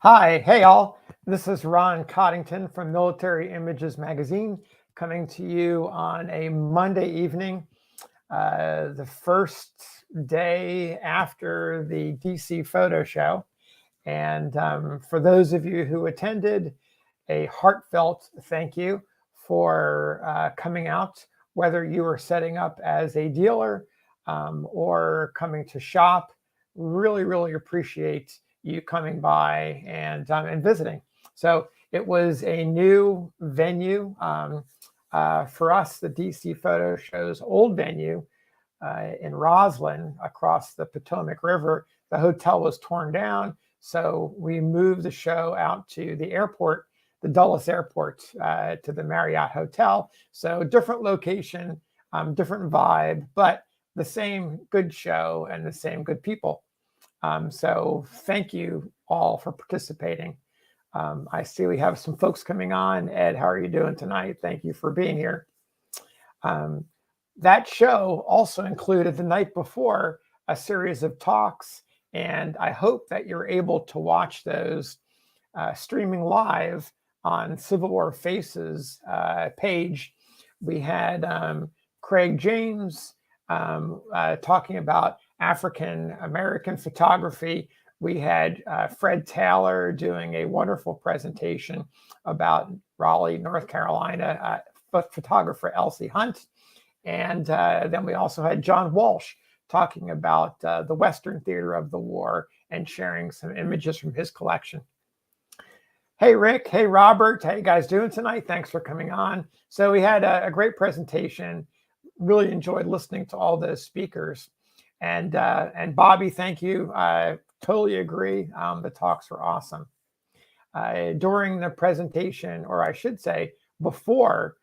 Hi, hey all. This is Ron Coddington from Military Images Magazine coming to you on a Monday evening, the first day after the DC photo show. And for those of you who attended, a heartfelt thank you for coming out, whether you were setting up as a dealer or coming to shop. Really, really appreciate you coming by and visiting. So it was a new venue for us, the DC Photo Show's old venue in Roslyn across the Potomac River. The hotel was torn down, so we moved the show out to the airport, the Dulles Airport, to the Marriott Hotel. So different location, different vibe, but the same good show and the same good people. So thank you all for participating. I see we have some folks coming on. Ed, how are you doing tonight? Thank you for being here. That show also included the night before a series of talks, and I hope that you're able to watch those streaming live on Civil War Faces page. We had Craig James talking about African American photography. We had Fred Taylor doing a wonderful presentation about Raleigh, North Carolina, photographer Elsie Hunt. And then we also had John Walsh talking about the Western theater of the war and sharing some images from his collection. Hey, Rick. Hey, Robert. How you guys doing tonight? Thanks for coming on. So we had a great presentation. Really enjoyed listening to all those speakers. And Bobby, thank you. I totally agree. The talks were awesome. During the presentation, or I should say, before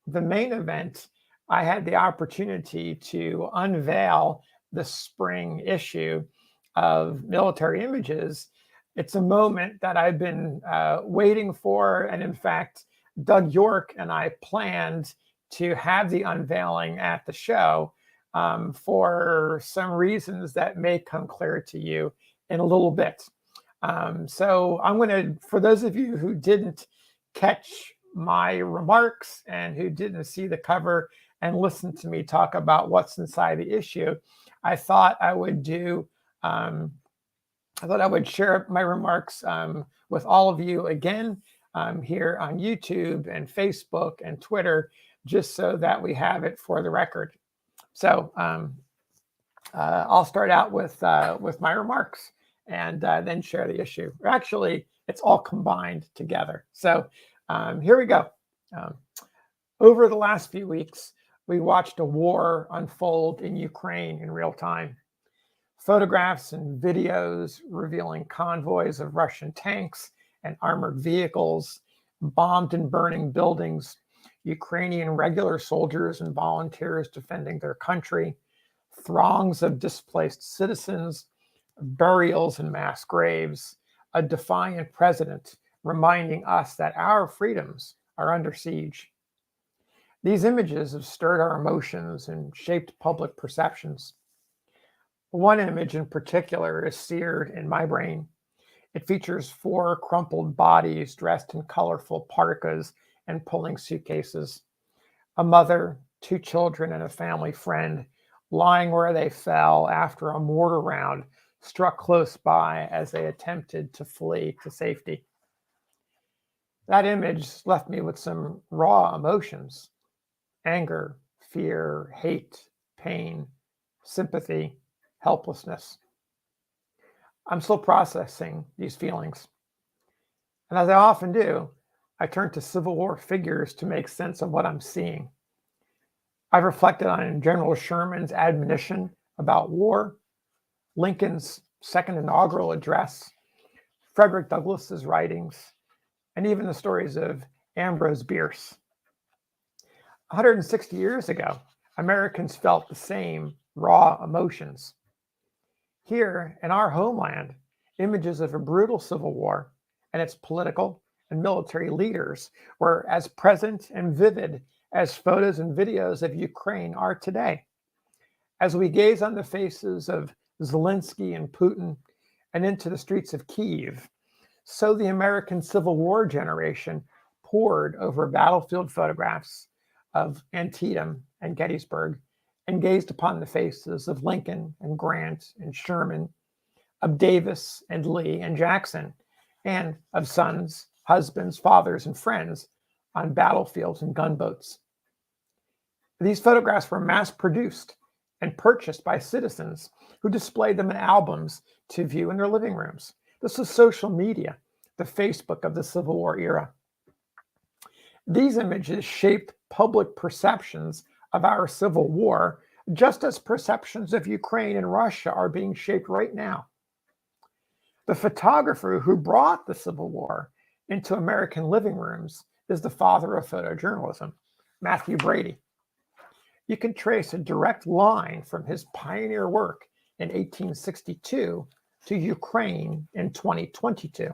the main event, I had the opportunity to unveil the spring issue of Military Images. It's a moment that I've been waiting for. And in fact, Doug York and I planned to have the unveiling at the show for some reasons that may come clear to you in a little bit. So I'm going to, for those of you who didn't catch my remarks and who didn't see the cover and listen to me talk about what's inside the issue, I thought I would do, I thought I would share my remarks with all of you again here on YouTube and Facebook and Twitter, just so that we have it for the record. So I'll start out with my remarks and then share the issue. Actually, it's all combined together. So here we go. Over the last few weeks, we watched a war unfold in Ukraine in real time. Photographs and videos revealing convoys of Russian tanks and armored vehicles, bombed and burning buildings, Ukrainian regular soldiers and volunteers defending their country, throngs of displaced citizens, burials in mass graves, a defiant president reminding us that our freedoms are under siege. These images have stirred our emotions and shaped public perceptions. One image in particular is seared in my brain. It features 4 crumpled bodies dressed in colorful parkas and pulling suitcases. A mother, 2 children, and a family friend lying where they fell after a mortar round struck close by as they attempted to flee to safety. That image left me with some raw emotions: anger, fear, hate, pain, sympathy, helplessness. I'm still processing these feelings. And as I often do, I turn to Civil War figures to make sense of what I'm seeing. I've reflected on General Sherman's admonition about war, Lincoln's second inaugural address, Frederick Douglass's writings, and even the stories of Ambrose Bierce. 160 years ago, Americans felt the same raw emotions. Here in our homeland, images of a brutal civil war and its political and military leaders were as present and vivid as photos and videos of Ukraine are today. As we gaze on the faces of Zelensky and Putin and into the streets of Kyiv, So the American Civil War generation pored over battlefield photographs of Antietam and Gettysburg and gazed upon the faces of Lincoln and Grant and Sherman, of Davis and Lee and Jackson, and of sons, husbands, fathers, and friends on battlefields and gunboats. These photographs were mass produced and purchased by citizens who displayed them in albums to view in their living rooms. This was social media, the Facebook of the Civil War era. These images shaped public perceptions of our Civil War, just as perceptions of Ukraine and Russia are being shaped right now. The photographer who brought the Civil War into American living rooms is the father of photojournalism, Matthew Brady. You can trace a direct line from his pioneer work in 1862 to Ukraine in 2022.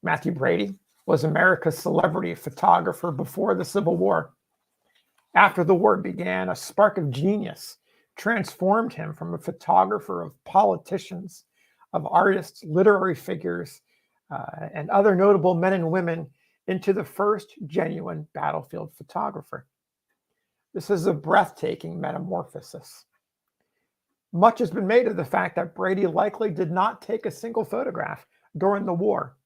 Matthew Brady was America's celebrity photographer before the Civil War. After the war began, a spark of genius transformed him from a photographer of politicians, of artists, literary figures, and other notable men and women into the first genuine battlefield photographer. This is a breathtaking metamorphosis. Much has been made of the fact that Brady likely did not take a single photograph during the war.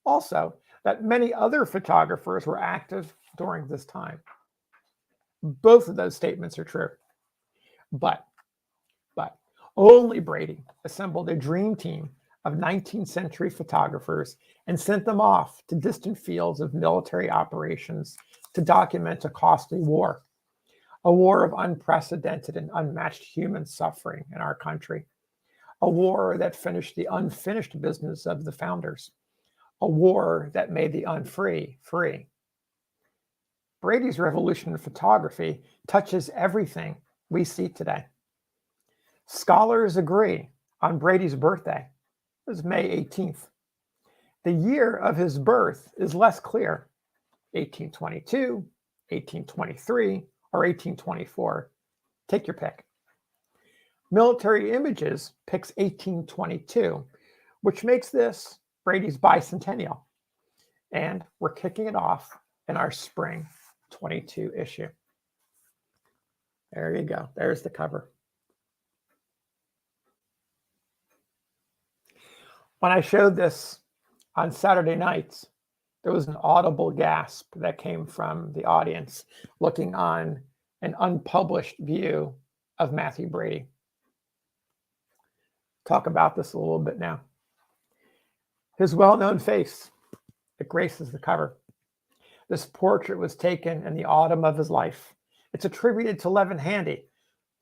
Also, that many other photographers were active during this time. Both of those statements are true. But only Brady assembled a dream team of 19th century photographers and sent them off to distant fields of military operations to document a costly war. A war of unprecedented and unmatched human suffering in our country. A war that finished the unfinished business of the founders. A war that made the unfree free. Brady's revolution in photography touches everything we see today. Scholars agree on Brady's birthday. It was May 18th. The year of his birth is less clear, 1822, 1823, or 1824. Take your pick. Military Images picks 1822, which makes this Brady's bicentennial. And we're kicking it off in our spring 22 issue. There you go. There's the cover. When I showed this on Saturday nights, there was an audible gasp that came from the audience looking on an unpublished view of Matthew Brady. Talk about this a little bit now. His well-known face, it graces the cover. This portrait was taken in the autumn of his life. It's attributed to Levin Handy,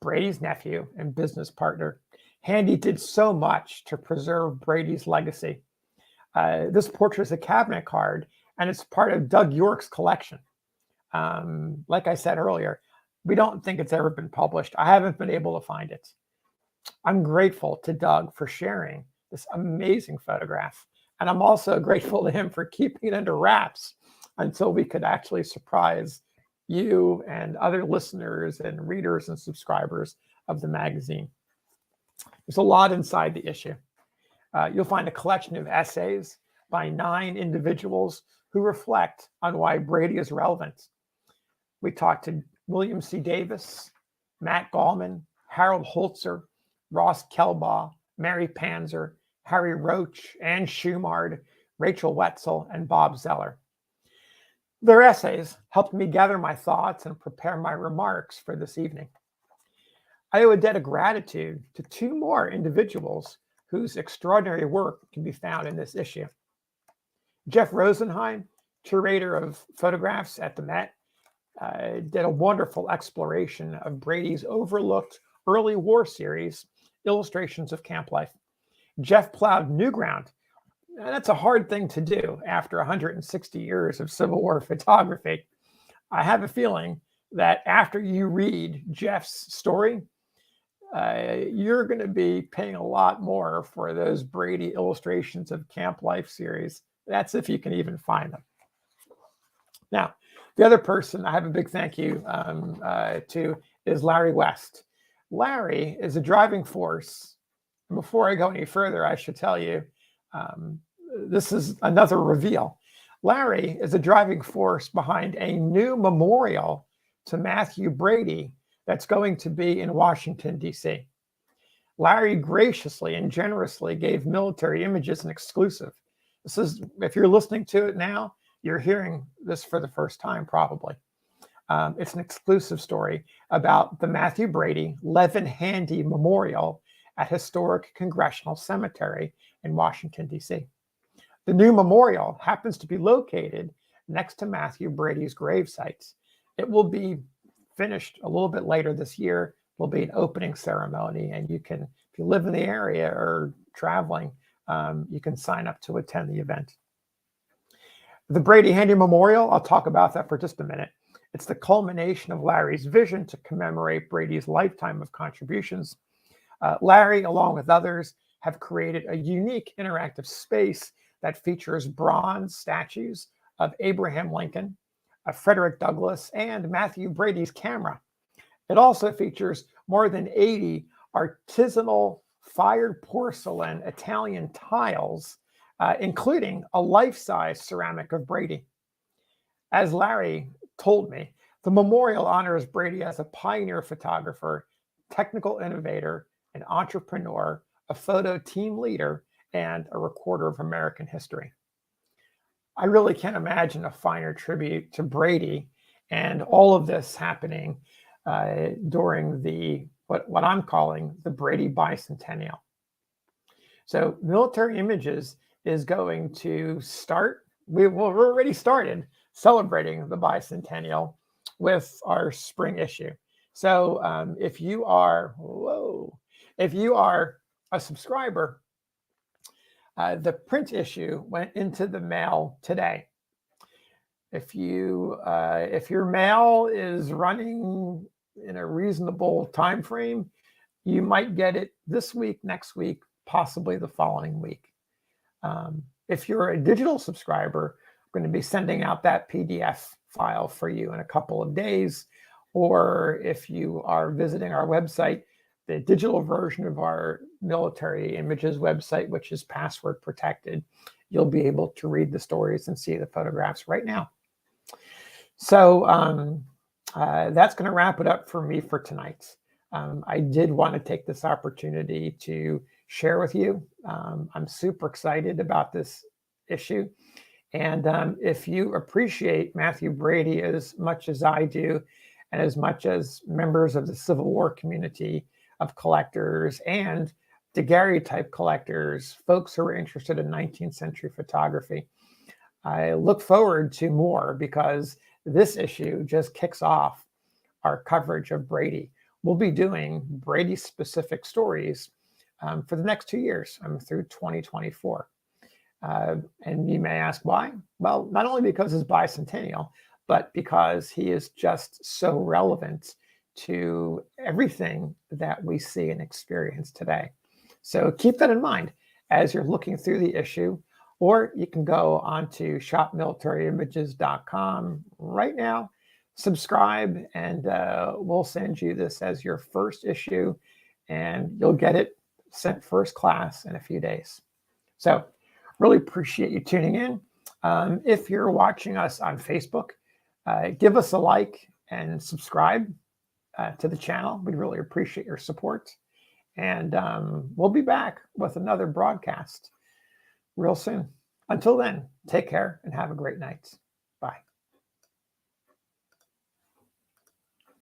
Brady's nephew and business partner. Handy did so much to preserve Brady's legacy. This portrait is a cabinet card, and it's part of Doug York's collection. Like I said earlier, we don't think it's ever been published. I haven't been able to find it. I'm grateful to Doug for sharing this amazing photograph, and I'm also grateful to him for keeping it under wraps until we could actually surprise you and other listeners and readers and subscribers of the magazine. There's a lot inside the issue. You'll find a collection of essays by 9 individuals who reflect on why Brady is relevant. We talked to William C. Davis, Matt Gallman, Harold Holzer, Ross Kelbaugh, Mary Panzer, Harry Roach, Ann Schumard, Rachel Wetzel, and Bob Zeller. Their essays helped me gather my thoughts and prepare my remarks for this evening. I owe a debt of gratitude to 2 more individuals whose extraordinary work can be found in this issue. Jeff Rosenheim, curator of photographs at the Met, did a wonderful exploration of Brady's overlooked early war series, Illustrations of Camp Life. Jeff plowed new ground. That's a hard thing to do after 160 years of Civil War photography. I have a feeling that after you read Jeff's story, you're going to be paying a lot more for those Brady Illustrations of Camp Life series. That's if you can even find them. Now, the other person I have a big thank you to is Larry West. Larry is a driving force. Before I go any further, I should tell you, this is another reveal. Larry is a driving force behind a new memorial to Matthew Brady that's going to be in Washington, D.C. Larry graciously and generously gave Military Images an exclusive. This is, if you're listening to it now, you're hearing this for the first time, probably. It's an exclusive story about the Matthew Brady Levin Handy Memorial at Historic Congressional Cemetery in Washington, D.C. The new memorial happens to be located next to Matthew Brady's gravesite. It will be finished a little bit later this year. Will be an opening ceremony, and you can, if you live in the area or traveling, you can sign up to attend the event. The Brady Handy Memorial, I'll talk about that for just a minute. It's the culmination of Larry's vision to commemorate Brady's lifetime of contributions. Larry, along with others, have created a unique interactive space that features bronze statues of Abraham Lincoln, Frederick Douglass, and Matthew Brady's camera. It also features more than 80 artisanal fired porcelain Italian tiles, including a life-size ceramic of Brady. As Larry told me, the memorial honors Brady as a pioneer photographer, technical innovator, an entrepreneur, a photo team leader, and a recorder of American history. I really can't imagine a finer tribute to Brady, and all of this happening during the what I'm calling the Brady Bicentennial. So Military Images is going to start, we're already started celebrating the bicentennial with our spring issue. So if you are a subscriber, the print issue went into the mail today. If your mail is running in a reasonable time frame, you might get it this week, next week, possibly the following week. If you're a digital subscriber, I'm going to be sending out that PDF file for you in a couple of days. Or if you are visiting our website, the digital version of our Military Images website, which is password protected, you'll be able to read the stories and see the photographs right now. So that's going to wrap it up for me for tonight. I did want to take this opportunity to share with you. I'm super excited about this issue. And if you appreciate Matthew Brady as much as I do, and as much as members of the Civil War community of collectors and daguerreotype collectors, folks who are interested in 19th century photography, I look forward to more, because this issue just kicks off our coverage of Brady. We'll be doing Brady-specific stories for the next 2 years, through 2024. And you may ask why? Well, not only because it's bicentennial, but because he is just so relevant to everything that we see and experience today. So keep that in mind as you're looking through the issue, or you can go onto shopmilitaryimages.com right now, subscribe, and we'll send you this as your first issue, and you'll get it sent first class in a few days. So really appreciate you tuning in. If you're watching us on Facebook, give us a like and subscribe to the channel. We'd really appreciate your support. And we'll be back with another broadcast real soon. Until then, take care and have a great night. Bye.